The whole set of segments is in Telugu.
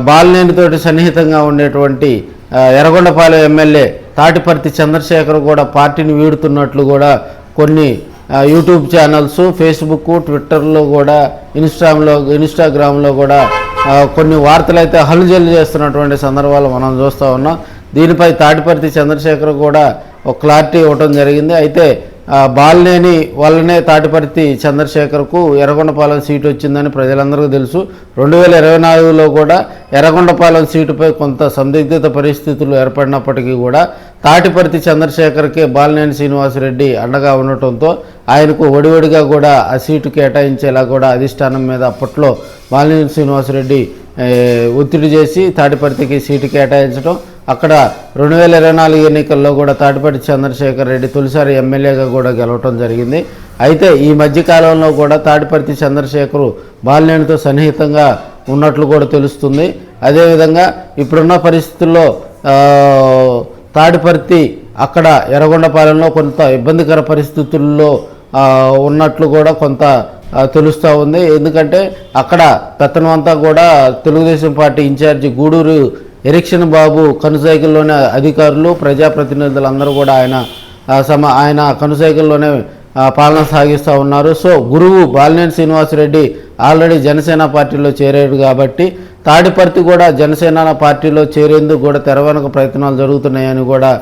బాలినేనితోటి సన్నిహితంగా ఉండేటువంటి ఎర్రగొండపాలెం ఎమ్మెల్యే తాటిపర్తి చంద్రశేఖర్ కూడా పార్టీని వీడుతున్నట్లు కూడా కొన్ని యూట్యూబ్ ఛానల్స్, ఫేస్బుక్, ట్విట్టర్లో కూడా, ఇన్స్టాగ్రామ్లో కూడా కొన్ని వార్తలు అయితే హల్చల్ చేస్తున్నటువంటి సందర్భాలు మనం చూస్తూ ఉన్నాం. దీనిపై తాటిపర్తి చంద్రశేఖర్ కూడా ఒక క్లారిటీ ఇవ్వటం జరిగింది. అయితే బాలినేని వల్లనే తాటిపర్తి చంద్రశేఖర్కు ఎర్రగొండపాలెం సీటు వచ్చిందని ప్రజలందరికీ తెలుసు. 2024లో కూడా ఎర్రగొండపాలెం సీటుపై కొంత సందిగ్ధత పరిస్థితులు ఏర్పడినప్పటికీ కూడా తాటిపర్తి చంద్రశేఖర్కే బాలినేని శ్రీనివాసరెడ్డి అండగా ఉండటంతో ఆయనకు ఒడివడిగా కూడా ఆ సీటు కేటాయించేలా కూడా అధిష్టానం మీద అప్పట్లో బాలినేని శ్రీనివాసరెడ్డి ఒత్తిడి చేసి తాటిపర్తికి సీటు కేటాయించడం, అక్కడ 2024 ఎన్నికల్లో కూడా తాటిపర్తి చంద్రశేఖర్ రెడ్డి తొలిసారి ఎమ్మెల్యేగా కూడా గెలవటం జరిగింది. అయితే ఈ మధ్యకాలంలో కూడా తాటిపర్తి చంద్రశేఖర్ బాలినేనితో సన్నిహితంగా ఉన్నట్లు కూడా తెలుస్తుంది. అదేవిధంగా ఇప్పుడున్న పరిస్థితుల్లో తాటిపర్తి అక్కడ ఎర్రగొండపాలెంలో కొంత ఇబ్బందికర పరిస్థితుల్లో ఉన్నట్లు కూడా కొంత తెలుస్తూ ఉంది. ఎందుకంటే అక్కడ పెత్తనం అంతా కూడా తెలుగుదేశం పార్టీ ఇన్ఛార్జి గూడూరు ఎరిక్షన్ బాబు కనుసైకిల్లోనే అధికారులు, ప్రజాప్రతినిధులు అందరూ కూడా ఆయన కనుసైకిల్లోనే పాలన సాగిస్తూ ఉన్నారు. సో గురువు బాలినేని శ్రీనివాసరెడ్డి ఆల్రెడీ జనసేన పార్టీలో చేరాడు కాబట్టి తాటిపర్తి కూడా జనసేన పార్టీలో చేరేందుకు కూడా తెరవెనక ప్రయత్నాలు జరుగుతున్నాయని కూడా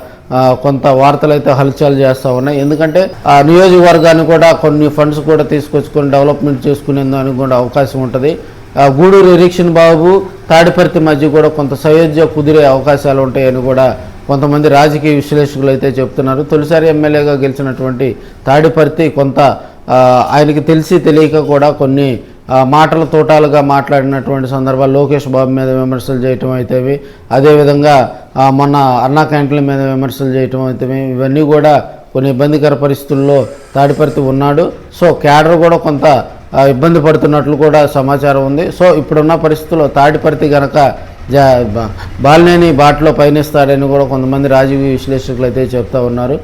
కొంత వార్తలు అయితే హల్చల్ చేస్తూ ఉన్నాయి. ఎందుకంటే ఆ నియోజకవర్గాన్ని కూడా కొన్ని ఫండ్స్ కూడా తీసుకొచ్చుకొని డెవలప్మెంట్ చేసుకునేందుకు కూడా అవకాశం ఉంటుంది. గూడూరు ఎరిక్షన్ బాబు తాడిపర్తి మధ్య కూడా కొంత సయోధ్య కుదిరే అవకాశాలు ఉంటాయని కూడా కొంతమంది రాజకీయ విశ్లేషకులు అయితే చెప్తున్నారు. తొలిసారి ఎమ్మెల్యేగా గెలిచినటువంటి తాడిపర్తి కొంత ఆయనకి తెలిసి తెలియక కూడా కొన్ని మాటల తోటాలుగా మాట్లాడినటువంటి సందర్భాలు లోకేష్ బాబు మీద విమర్శలు చేయటం అయితేవి, అదేవిధంగా మొన్న అన్నా క్యాంటీన్ల మీద విమర్శలు చేయటం అయితేవి, ఇవన్నీ కూడా కొన్ని ఇబ్బందికర పరిస్థితుల్లో తాడిపర్తి ఉన్నాడు. సో క్యాడర్ కూడా కొంత ఇబ్బంది పడుతున్నట్లు కూడా సమాచారం ఉంది. సో ఇప్పుడున్న పరిస్థితుల్లో తాడిపర్తి గనక బాలినేని బాటలో పయనిస్తాడని కూడా కొంతమంది రాజకీయ విశ్లేషకులు అయితే చెప్తా ఉన్నారు.